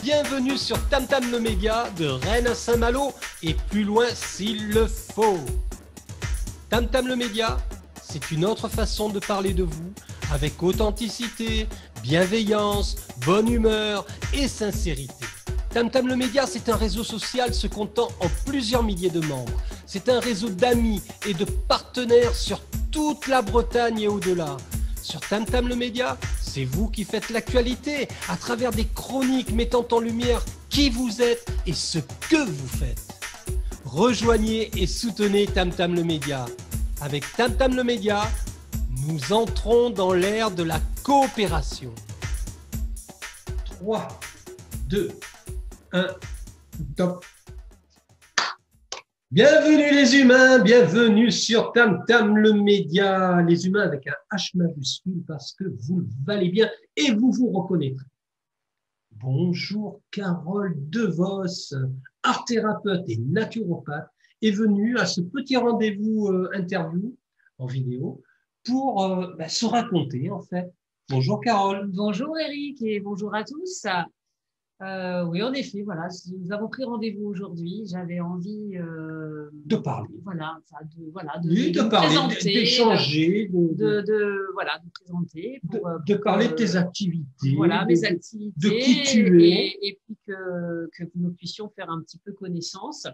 Bienvenue sur Tam Tam le Média, de Rennes à Saint-Malo et plus loin s'il le faut. Tam Tam le Média, c'est une autre façon de parler de vous avec authenticité, bienveillance, bonne humeur et sincérité. Tam Tam le Média, c'est un réseau social se comptant en plusieurs milliers de membres. C'est un réseau d'amis et de partenaires sur toute la Bretagne et au-delà. Sur Tam Tam le Média, c'est vous qui faites l'actualité à travers des chroniques mettant en lumière qui vous êtes et ce que vous faites. Rejoignez et soutenez Tam Tam le Média. Avec Tam Tam le Média, nous entrons dans l'ère de la coopération. 3, 2, 1, top. Bienvenue les humains, bienvenue sur Tam Tam le Média. Les humains avec un H majuscule parce que vous le valez bien et vous vous reconnaîtrez. Bonjour, Carole DeVos, art thérapeute et naturopathe, est venue à ce petit rendez-vous interview en vidéo pour se raconter en fait. Bonjour Carole. Bonjour Eric et bonjour à tous. Oui, en effet, voilà, nous avons pris rendez-vous aujourd'hui. J'avais envie de parler. De parler, présenter, d'échanger, de présenter, de parler de tes activités, mes activités, de qui tu es, et puis que nous puissions faire un petit peu connaissance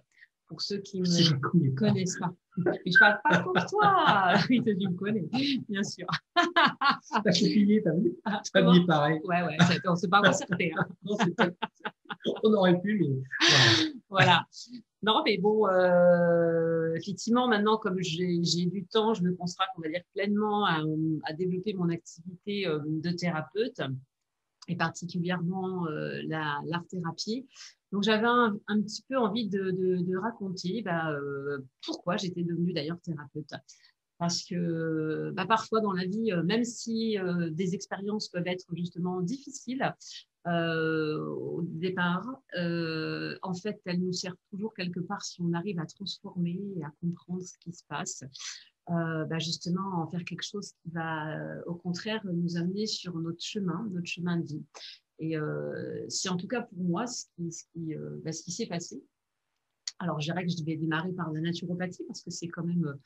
pour ceux qui ne connaissent pas. Mais je parle pas pour toi. Oui, tu me connais, bien sûr. T'as copié, t'as vu? T'as habillé pareil. Ouais, on ne s'est pas concerté. Hein. Non, on aurait pu, mais voilà. Non, mais bon, effectivement, maintenant, comme j'ai du temps, je me consacre, on va dire, pleinement à développer mon activité de thérapeute et particulièrement l'art-thérapie. Donc, j'avais un petit peu envie de raconter pourquoi j'étais devenue d'ailleurs thérapeute. Parce que parfois dans la vie, même si des expériences peuvent être justement difficiles au départ, en fait, elles nous servent toujours quelque part si on arrive à transformer et à comprendre ce qui se passe. Justement, en faire quelque chose qui va, au contraire, nous amener sur notre chemin de vie. Et c'est en tout cas pour moi ce qui s'est passé. Alors, je dirais que je devais démarrer par la naturopathie parce que c'est quand même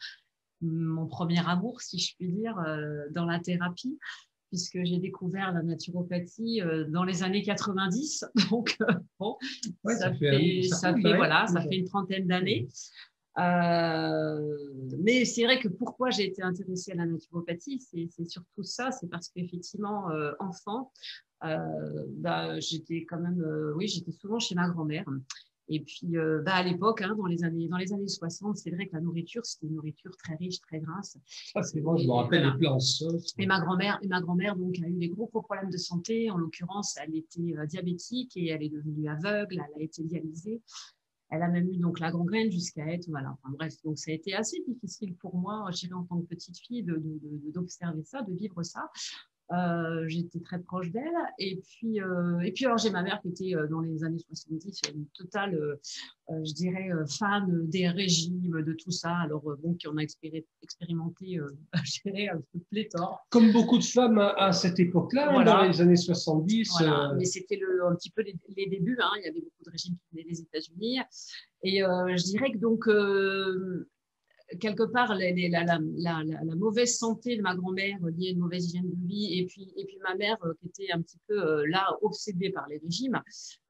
mon premier amour, si je puis dire, dans la thérapie, puisque j'ai découvert la naturopathie dans les années 90. Donc, bon, ouais, ça fait une trentaine d'années. Mais c'est vrai que pourquoi j'ai été intéressée à la naturopathie, c'est surtout ça, c'est parce qu'effectivement, enfant, j'étais quand même, j'étais souvent chez ma grand-mère. Et puis, à l'époque, dans les années 60, c'est vrai que la nourriture, c'était une nourriture très riche, très grasse. Ah, c'est bon, je me rappelle les plats en sauce. Et ma grand-mère, donc, a eu des gros problèmes de santé. En l'occurrence, elle était diabétique et elle est devenue aveugle. Elle a été dialysée. Elle a même eu donc la gangrène jusqu'à être, voilà. Enfin, bref, donc ça a été assez difficile pour moi, je dirais en tant que petite fille, d'observer ça, de vivre ça. J'étais très proche d'elle. Et puis alors, j'ai ma mère qui était dans les années 70, une totale, je dirais, fan des régimes, de tout ça. Alors, qui en a expérimenté, je dirais, un peu pléthore. Comme beaucoup de femmes à cette époque-là, voilà. Dans les années 70. Voilà. Mais c'était un petit peu les débuts. Il y avait beaucoup de régimes qui venaient des États-Unis. Et je dirais que donc, quelque part, la mauvaise santé de ma grand-mère liée à une mauvaise hygiène de vie et puis ma mère qui était un petit peu obsédée par les régimes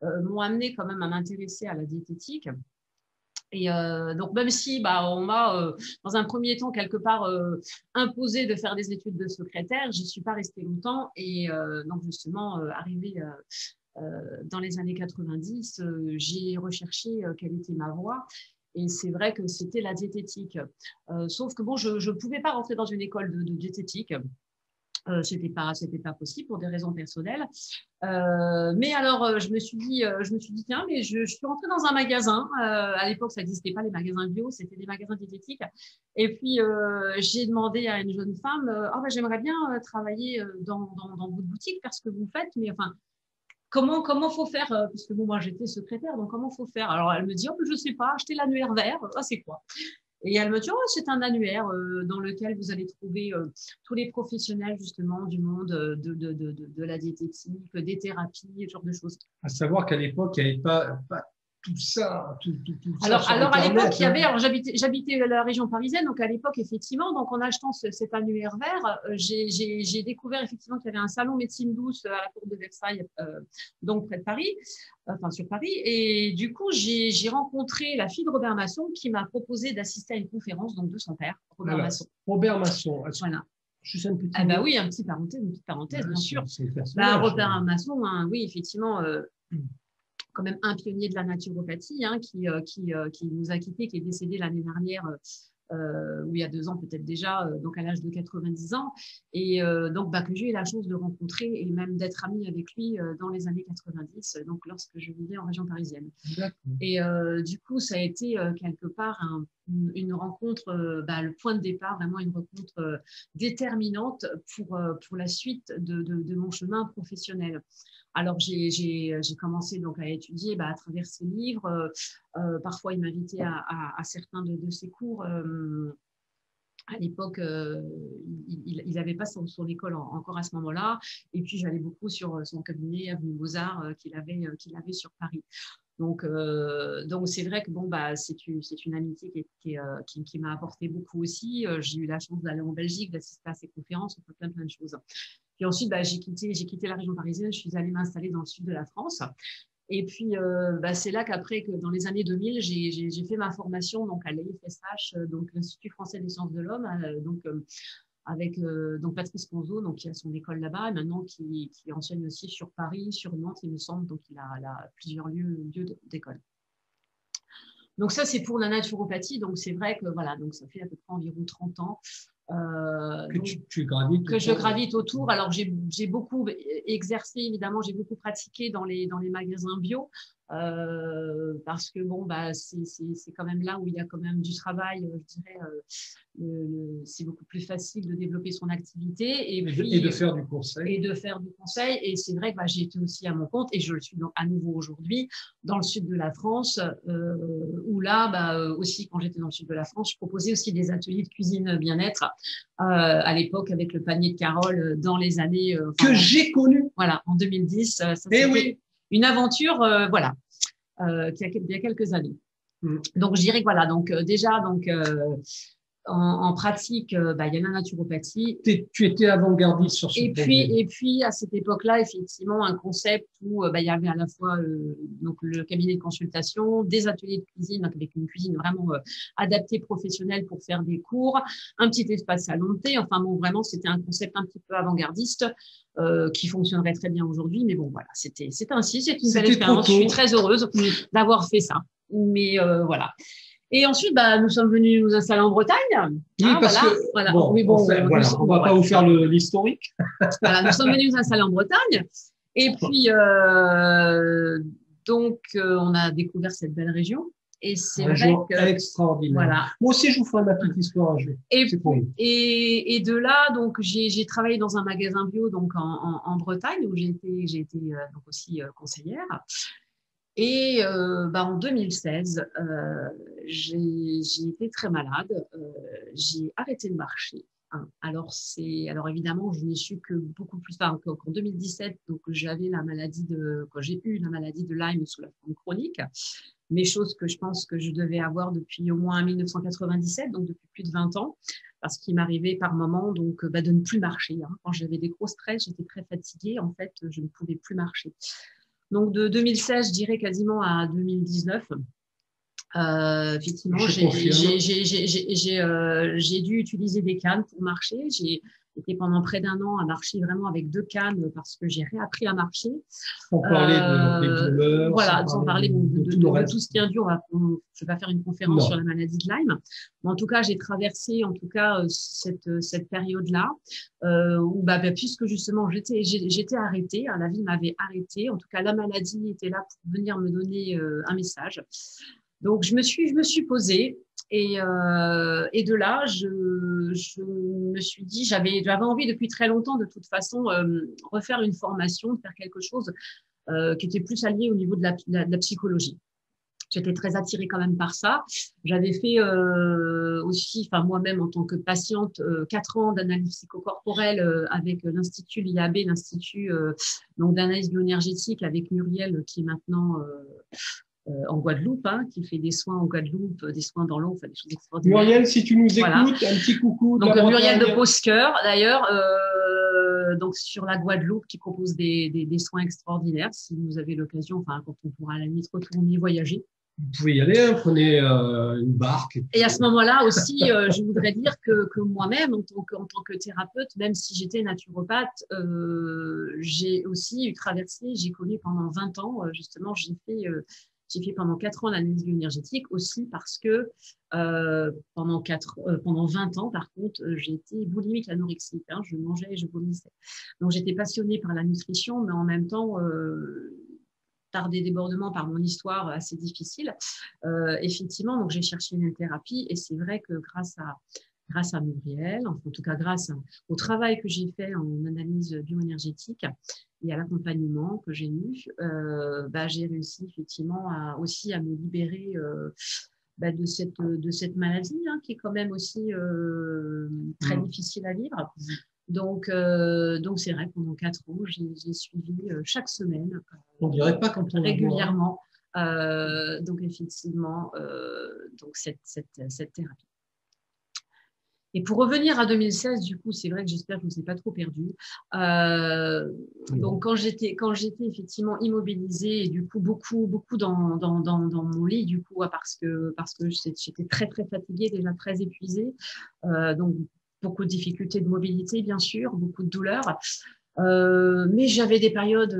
m'ont amené quand même à m'intéresser à la diététique. Et donc, même si on m'a, dans un premier temps, quelque part, imposé de faire des études de secrétaire, je ne suis pas restée longtemps. Et donc, justement, arrivée dans les années 90, j'ai recherché quelle était ma voie. Et c'est vrai que c'était la diététique. Sauf que je ne pouvais pas rentrer dans une école de diététique. C'était pas possible pour des raisons personnelles. Mais alors, je me suis dit, tiens, mais je suis rentrée dans un magasin. À l'époque, ça n'existait pas les magasins bio, c'était des magasins diététiques. Et puis, j'ai demandé à une jeune femme, j'aimerais bien travailler dans votre boutique, faire ce que vous faites, mais enfin, comment faut faire, parce que moi j'étais secrétaire, donc comment faut faire? Alors elle me dit, je sais pas, acheter l'annuaire vert, c'est quoi? Et elle me dit, oh, c'est un annuaire dans lequel vous allez trouver tous les professionnels justement du monde de la diététique, des thérapies, ce genre de choses. À savoir qu'à l'époque, il n'y avait pas tout ça, tout ça sur Alors à Internet, l'époque, il y avait, alors j'habitais la région parisienne, donc à l'époque, effectivement, donc en achetant cet annuaire vert, j'ai découvert effectivement qu'il y avait un salon médecine douce à la porte de Versailles, donc près de Paris, enfin sur Paris, et du coup, j'ai rencontré la fille de Robert Masson qui m'a proposé d'assister à une conférence, donc de son père, Robert Masson. Robert Masson. Voilà. Juste une petite. Ah bah oui, une petite parenthèse, bien sûr. Robert Masson, hein, oui, effectivement. Quand même un pionnier de la naturopathie qui nous a quittés, qui est décédé l'année dernière, ou il y a 2 ans peut-être déjà, donc à l'âge de 90 ans, et donc que j'ai eu la chance de rencontrer et même d'être amie avec lui dans les années 90, donc lorsque je vivais en région parisienne. Et du coup, ça a été quelque part une rencontre, le point de départ, vraiment une rencontre déterminante pour la suite de mon chemin professionnel. Alors, j'ai commencé donc à étudier à travers ses livres. Parfois, il m'invitait à certains de ses cours. À l'époque, il n'avait pas son école encore à ce moment-là. Et puis, j'allais beaucoup sur son cabinet avenue Beaux-Arts qu'il avait sur Paris. Donc c'est vrai que c'est une amitié qui m'a apporté beaucoup aussi. J'ai eu la chance d'aller en Belgique, d'assister à ses conférences, on fait plein de choses. Puis ensuite, j'ai quitté la région parisienne, je suis allée m'installer dans le sud de la France. Et puis, c'est là qu'après, dans les années 2000, j'ai fait ma formation donc, à l'IFSH, donc l'Institut français des sciences de l'homme, avec donc Patrice Ponzo, donc, qui a son école là-bas, et maintenant qui enseigne aussi sur Paris, sur Nantes, il me semble, donc il a plusieurs lieux d'école. Donc ça, c'est pour la naturopathie, donc c'est vrai que voilà, donc ça fait à peu près environ 30 ans. Que je gravite autour. Alors, j'ai beaucoup exercé, évidemment, j'ai beaucoup pratiqué dans les magasins bio, parce que c'est quand même là où il y a quand même du travail, je dirais, c'est beaucoup plus facile de développer son activité et de faire du conseil. Et c'est vrai que j'ai été aussi à mon compte et je le suis donc à nouveau aujourd'hui dans le sud de la France, où là, aussi quand j'étais dans le sud de la France, je proposais aussi des ateliers de cuisine bien-être à l'époque avec le panier de Carole dans les années que j'ai connu. Voilà, en 2010. Ça c'était une aventure, qui a il y a quelques années. Donc je dirais que voilà, donc déjà en pratique, il y a la naturopathie. Tu étais avant-gardiste sur ce projet. Et puis, à cette époque-là, effectivement, un concept où il y avait à la fois donc le cabinet de consultation, des ateliers de cuisine, donc avec une cuisine vraiment adaptée professionnelle pour faire des cours, un petit espace salon de thé. Enfin, vraiment, c'était un concept un petit peu avant-gardiste qui fonctionnerait très bien aujourd'hui. Mais bon, voilà, c'était ainsi. C'est une belle expérience. Je suis très heureuse d'avoir fait ça. Mais voilà. Et ensuite, nous sommes venus nous installer en Bretagne. Oui, parce que on va pas vous faire l'historique. Voilà, nous sommes venus nous installer en Bretagne. Et puis, on a découvert cette belle région. Et c'est vrai que extraordinaire. Voilà. Moi aussi, je vous ferai ma petite histoire un jour. Et de là, donc j'ai travaillé dans un magasin bio donc en Bretagne où j'ai été donc aussi conseillère. Et en 2016, j'ai été très malade. J'ai arrêté de marcher. Alors évidemment, je n'ai su que beaucoup plus tard qu'en 2017. Donc j'ai eu la maladie de Lyme sous la forme chronique. Mais chose que je pense que je devais avoir depuis au moins 1997, donc depuis plus de 20 ans, parce qu'il m'arrivait par moments donc de ne plus marcher. Quand j'avais des gros stress, j'étais très fatiguée. En fait, je ne pouvais plus marcher. Donc, de 2016, je dirais quasiment à 2019, effectivement, j'ai dû utiliser des cannes pour marcher. J'ai été pendant près d'1 an à marcher vraiment avec 2 cannes parce que j'ai réappris à marcher. Sans parler des douleurs. Voilà, sans parler de tout ce qui est induit. Je ne vais pas faire une conférence sur la maladie de Lyme. Mais en tout cas, j'ai traversé cette période-là où puisque justement j'étais arrêtée, la vie m'avait arrêtée. En tout cas, la maladie était là pour venir me donner un message. Donc, je me suis posée et de là, je me suis dit, j'avais envie depuis très longtemps de toute façon refaire une formation, de faire quelque chose qui était plus allié au niveau de la psychologie. J'étais très attirée quand même par ça. J'avais fait aussi, enfin moi-même en tant que patiente, 4 ans d'analyse psychocorporelle avec l'Institut l'IAB, l'Institut donc d'analyse bioénergétique avec Muriel qui est maintenant en Guadeloupe, hein, qui fait des soins en Guadeloupe, des soins dans l'eau, enfin des choses extraordinaires. Muriel, si tu nous écoutes, voilà. Un petit coucou. Donc Muriel de Posqueur, d'ailleurs, donc sur la Guadeloupe, qui propose des soins extraordinaires. Si vous avez l'occasion, enfin quand on pourra à la limite retourner voyager. Vous pouvez y aller, hein, prenez une barque. Et à ce moment-là aussi, je voudrais dire que moi-même, en tant que thérapeute, même si j'étais naturopathe, j'ai aussi traversé, j'ai connu pendant 20 ans, justement, j'ai fait pendant 4 ans l'analyse bioénergétique aussi parce que pendant 20 ans, par contre, j'ai été boulimique anorexique. Hein, je mangeais et je vomissais. Donc, j'étais passionnée par la nutrition, mais en même temps, par des débordements, par mon histoire assez difficile. Effectivement, donc j'ai cherché une thérapie et c'est vrai que grâce à Muriel, en tout cas grâce au travail que j'ai fait en analyse bioénergétique et à l'accompagnement que j'ai eu, j'ai réussi effectivement aussi à me libérer de cette maladie hein, qui est quand même aussi très difficile à vivre. Donc c'est vrai, pendant 4 ans, j'ai suivi chaque semaine, on dirait pas quand on régulièrement, donc effectivement, donc cette thérapie. Et pour revenir à 2016, du coup, c'est vrai que j'espère que je ne vous ai pas trop perdu. Donc, quand j'étais effectivement immobilisée et du coup beaucoup dans mon lit, du coup, parce que j'étais très très fatiguée, déjà très épuisée, donc beaucoup de difficultés de mobilité, bien sûr, beaucoup de douleurs. Mais j'avais des périodes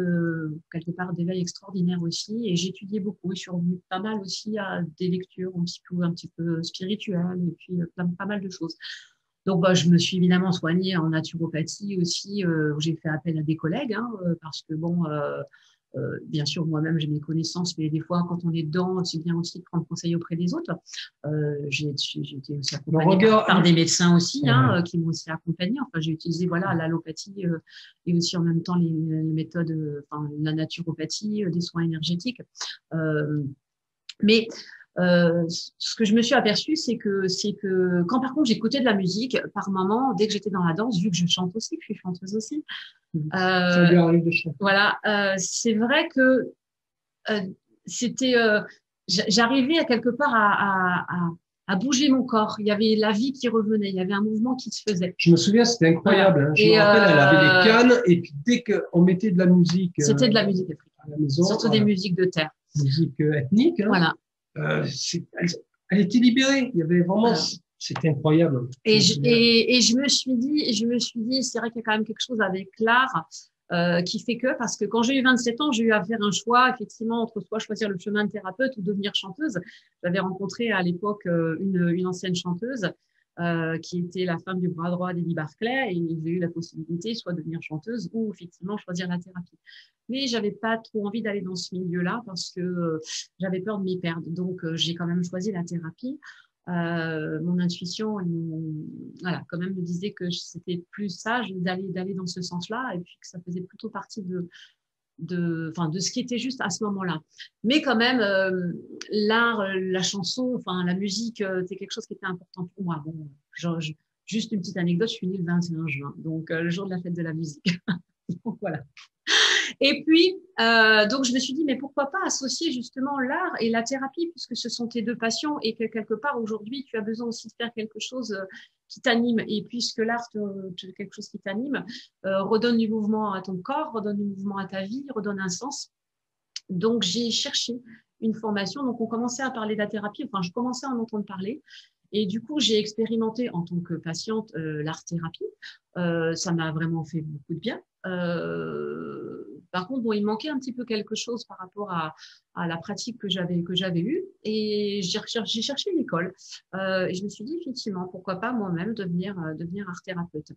quelque part d'éveil extraordinaire aussi et j'étudiais beaucoup et je suis revenue pas mal aussi à des lectures un petit peu spirituelles et puis pas mal de choses. Donc je me suis évidemment soignée en naturopathie aussi où j'ai fait appel à des collègues hein, parce que bon bien sûr moi-même j'ai mes connaissances mais des fois quand on est dedans c'est bien aussi de prendre conseil auprès des autres. J'ai été aussi accompagnée par des médecins aussi hein, qui m'ont aussi accompagnée. Enfin j'ai utilisé voilà l'allopathie et aussi en même temps les méthodes la naturopathie des soins énergétiques mais ce que je me suis aperçue, c'est que quand par contre j'écoutais de la musique, par moment, dès que j'étais dans la danse, vu que je chante aussi, que je suis chanteuse aussi, ça lui arrive de chanter. Voilà, c'est vrai que c'était, j'arrivais à quelque part à bouger mon corps. Il y avait la vie qui revenait, il y avait un mouvement qui se faisait. Je me souviens, c'était incroyable. Hein. Je me rappelle, elle avait des cannes et puis dès qu'on mettait de la musique, c'était de la musique africaine, à la maison, surtout des musiques de terre, musique ethnique. Hein. Voilà. Elle était libérée. Il y avait vraiment, c'était incroyable. Et je me suis dit, c'est vrai qu'il y a quand même quelque chose avec l'art qui fait que, parce que quand j'ai eu 27 ans, j'ai eu à faire un choix, effectivement, entre soit choisir le chemin de thérapeute ou devenir chanteuse. J'avais rencontré à l'époque une ancienne chanteuse qui était la femme du bras droit d'Eddie Barclay et j'ai eu la possibilité soit de devenir chanteuse ou effectivement choisir la thérapie. Mais j'avais pas trop envie d'aller dans ce milieu-là parce que j'avais peur de m'y perdre. Donc, j'ai quand même choisi la thérapie. Mon intuition, voilà, quand même me disait que c'était plus sage d'aller dans ce sens-là et puis que ça faisait plutôt partie de ce qui était juste à ce moment-là. Mais quand même, l'art, la chanson, la musique, c'est quelque chose qui était important pour moi. Bon, juste une petite anecdote, je suis née le 21 juin, donc le jour de la fête de la musique. Donc, voilà. Et puis, donc je me suis dit, mais pourquoi pas associer justement l'art et la thérapie, puisque ce sont tes deux passions et que quelque part aujourd'hui, tu as besoin aussi de faire quelque chose qui t'anime. Et puisque l'art, quelque chose qui t'anime, redonne du mouvement à ton corps, redonne du mouvement à ta vie, redonne un sens. Donc, j'ai cherché une formation. Donc, on commençait à parler de la thérapie. Enfin, je commençais à en entendre parler. Et du coup, j'ai expérimenté en tant que patiente l'art-thérapie. Ça m'a vraiment fait beaucoup de bien. Par contre, bon, il manquait un petit peu quelque chose par rapport à la pratique que j'avais eue. Et j'ai cherché une école. Et je me suis dit, effectivement, pourquoi pas moi-même devenir art-thérapeute.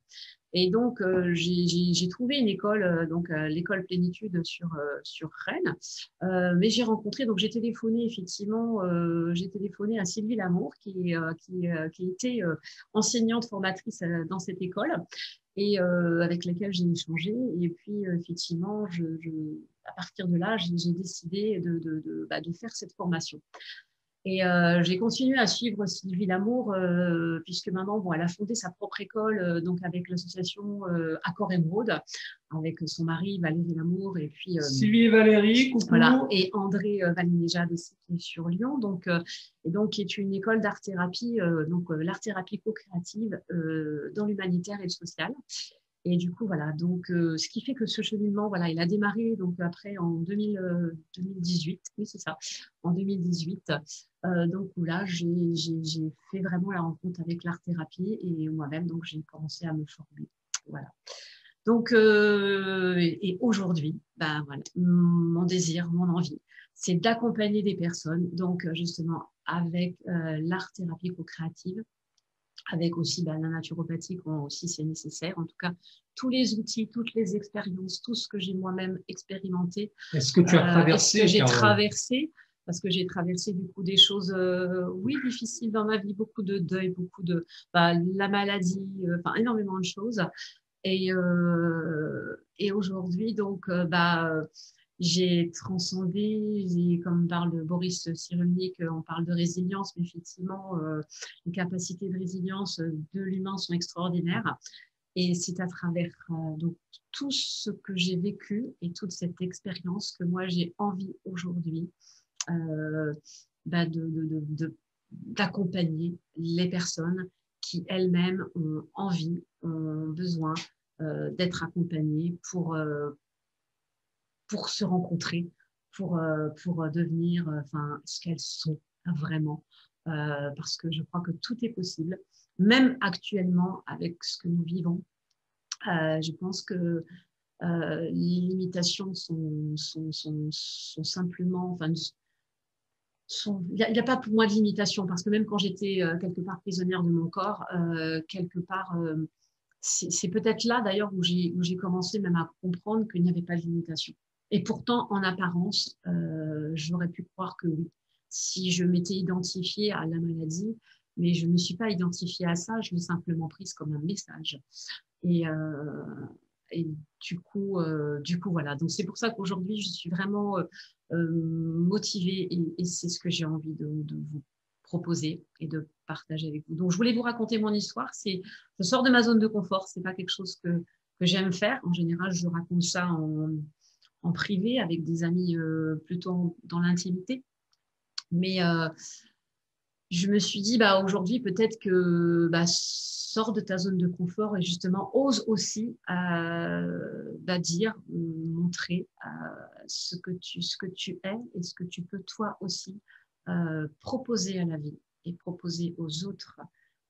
Et donc, j'ai trouvé une école, donc l'école Plénitude sur Rennes. Mais j'ai rencontré, donc j'ai téléphoné effectivement, à Sylvie Lamour qui était enseignante formatrice dans cette école et avec laquelle j'ai échangé. Et puis effectivement, à partir de là, j'ai décidé de faire cette formation. Et j'ai continué à suivre Sylvie Lamour, puisque maintenant, bon, elle a fondé sa propre école, donc avec l'association Accord Émeraude, avec son mari Valérie Lamour, et puis Sylvie et Valérie, coucou. voilà, et André Valinéjade aussi qui est sur Lyon, et donc qui est une école d'art-thérapie, l'art-thérapie co-créative dans l'humanitaire et le social. Et du coup, voilà, donc ce qui fait que ce cheminement, voilà, il a démarré donc après en 2018, oui c'est ça, en 2018. Donc là, j'ai fait vraiment la rencontre avec l'art-thérapie et moi-même, donc j'ai commencé à me former. Voilà. Donc, et aujourd'hui, ben, voilà, mon désir, mon envie, c'est d'accompagner des personnes, donc justement avec l'art-thérapie co-créative, avec aussi la naturopathie quand aussi c'est nécessaire. En tout cas, tous les outils, toutes les expériences, tout ce que j'ai moi-même expérimenté. Est-ce que tu as traversé, est-ce que j'ai traversé, parce que j'ai traversé du coup des choses, oui, difficiles dans ma vie, beaucoup de deuil, beaucoup de la maladie, enfin énormément de choses. Et aujourd'hui, donc, j'ai transcendé, comme parle Boris Cyrulnik, on parle de résilience, mais effectivement, les capacités de résilience de l'humain sont extraordinaires. Et c'est à travers donc, tout ce que j'ai vécu et toute cette expérience que moi, j'ai envie aujourd'hui d'accompagner les personnes qui elles-mêmes ont envie, ont besoin d'être accompagnées pour se rencontrer, pour devenir ce qu'elles sont vraiment. Parce que je crois que tout est possible, même actuellement avec ce que nous vivons. Je pense que les limitations sont simplement... Il n'y a pas pour moi de limitation, parce que même quand j'étais quelque part prisonnière de mon corps, quelque part... c'est peut-être là d'ailleurs où j'ai commencé même à comprendre qu'il n'y avait pas de limitation. Et pourtant, en apparence, j'aurais pu croire que oui. Si je m'étais identifiée à la maladie, mais je ne me suis pas identifiée à ça, je l'ai simplement prise comme un message. Et du coup, voilà. Donc c'est pour ça qu'aujourd'hui, je suis vraiment motivée et c'est ce que j'ai envie de vous proposer et de partager avec vous. Donc je voulais vous raconter mon histoire. Je sors de ma zone de confort. C'est pas quelque chose que j'aime faire. En général, je raconte ça en privé avec des amis plutôt dans l'intimité. Mais je me suis dit, aujourd'hui, peut-être que sors de ta zone de confort et justement ose aussi dire, montrer ce que tu es et ce que tu peux toi aussi proposer à la vie et proposer aux autres.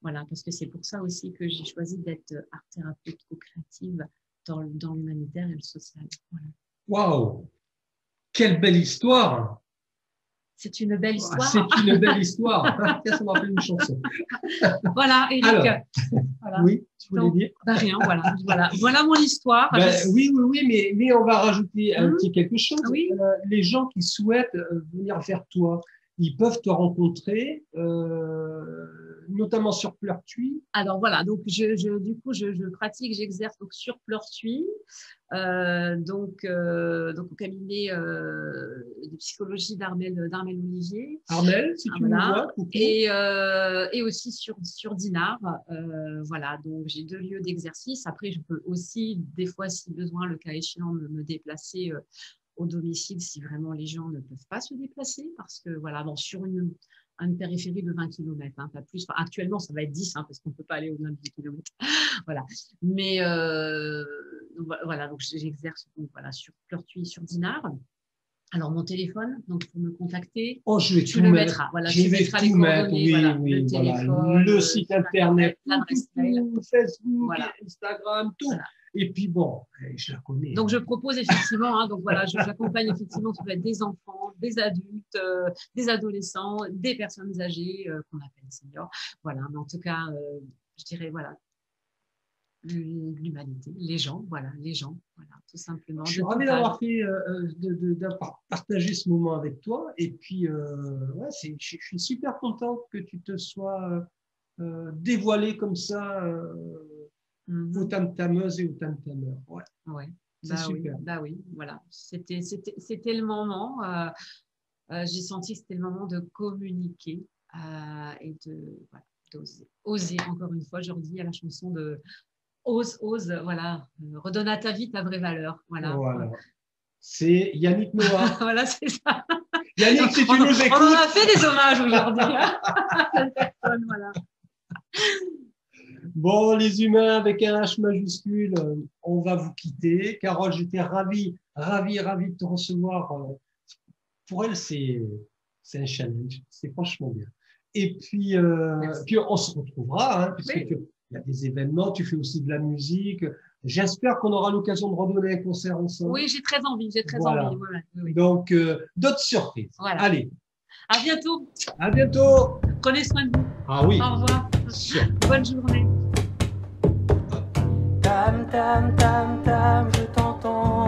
Voilà, parce que c'est pour ça aussi que j'ai choisi d'être art thérapeute co-créative dans l'humanitaire et le social. Voilà. Waouh, quelle belle histoire! C'est une belle histoire. C'est une belle histoire. Ça m'a fait une chanson. Voilà, Eric. Alors, voilà. oui, tu voulais dire rien, voilà mon histoire. Oui, mais on va rajouter un petit quelque chose. Oui. Les gens qui souhaitent venir vers toi, ils peuvent te rencontrer, notamment sur Pleurtuis. Alors voilà, donc du coup je pratique, j'exerce donc sur Pleurtuis, donc au cabinet de psychologie d'Armel Olivier. Armel, si tu me vois. Et aussi sur Dinard. Voilà, donc j'ai 2 lieux d'exercice. Après, je peux aussi, des fois, si besoin, le cas échéant, me déplacer au domicile si vraiment les gens ne peuvent pas se déplacer, parce que voilà, sur une périphérie de 20 km, pas plus. Enfin, actuellement, ça va être 10, parce qu'on ne peut pas aller au-delà de 10 km. Voilà. Mais voilà, donc j'exerce sur Pleurtuis, sur Dinard. Alors, mon téléphone, donc pour me contacter, je vais tu le mettras. Voilà, tu mettras les coordonnées, oui, le téléphone, le site internet, l'adresse mail, Facebook, Instagram, tout. Voilà. Et puis bon, je la connais. Donc je propose effectivement, donc voilà, j'accompagne effectivement, ça peut être des enfants, des adultes, des adolescents, des personnes âgées qu'on appelle seniors. Voilà, mais en tout cas, je dirais voilà. L'humanité, les gens, voilà, tout simplement. Je suis ravi d'avoir fait, partager ce moment avec toi. Et puis, je suis super contente que tu te sois dévoilée comme ça aux tam-tameuses et aux tam-tameurs. Ouais. C'est super. Bah oui, voilà. C'était le moment. J'ai senti que c'était le moment de communiquer et de voilà, oser. Encore une fois, je redis à la chanson de ose, voilà, redonne à ta vie ta vraie valeur. Voilà. Voilà. C'est Yannick Noah. Voilà, c'est ça. Yannick, si tu nous écoutes. On en a fait des hommages aujourd'hui. Cette personne, voilà. Bon, les humains avec un H majuscule, on va vous quitter. Carole, j'étais ravi de te recevoir. Pour elle, c'est un challenge. C'est franchement bien. Et puis, on se retrouvera, hein, puisque il y a des événements, tu fais aussi de la musique. J'espère qu'on aura l'occasion de redonner un concert ensemble. Oui, j'ai très envie, Voilà. Voilà. Oui. Donc, d'autres surprises. Voilà. Allez. À bientôt. À bientôt. Prenez soin de vous. Ah oui. Au revoir. Sûr. Bonne journée. Tam, tam, tam, tam, je t'entends.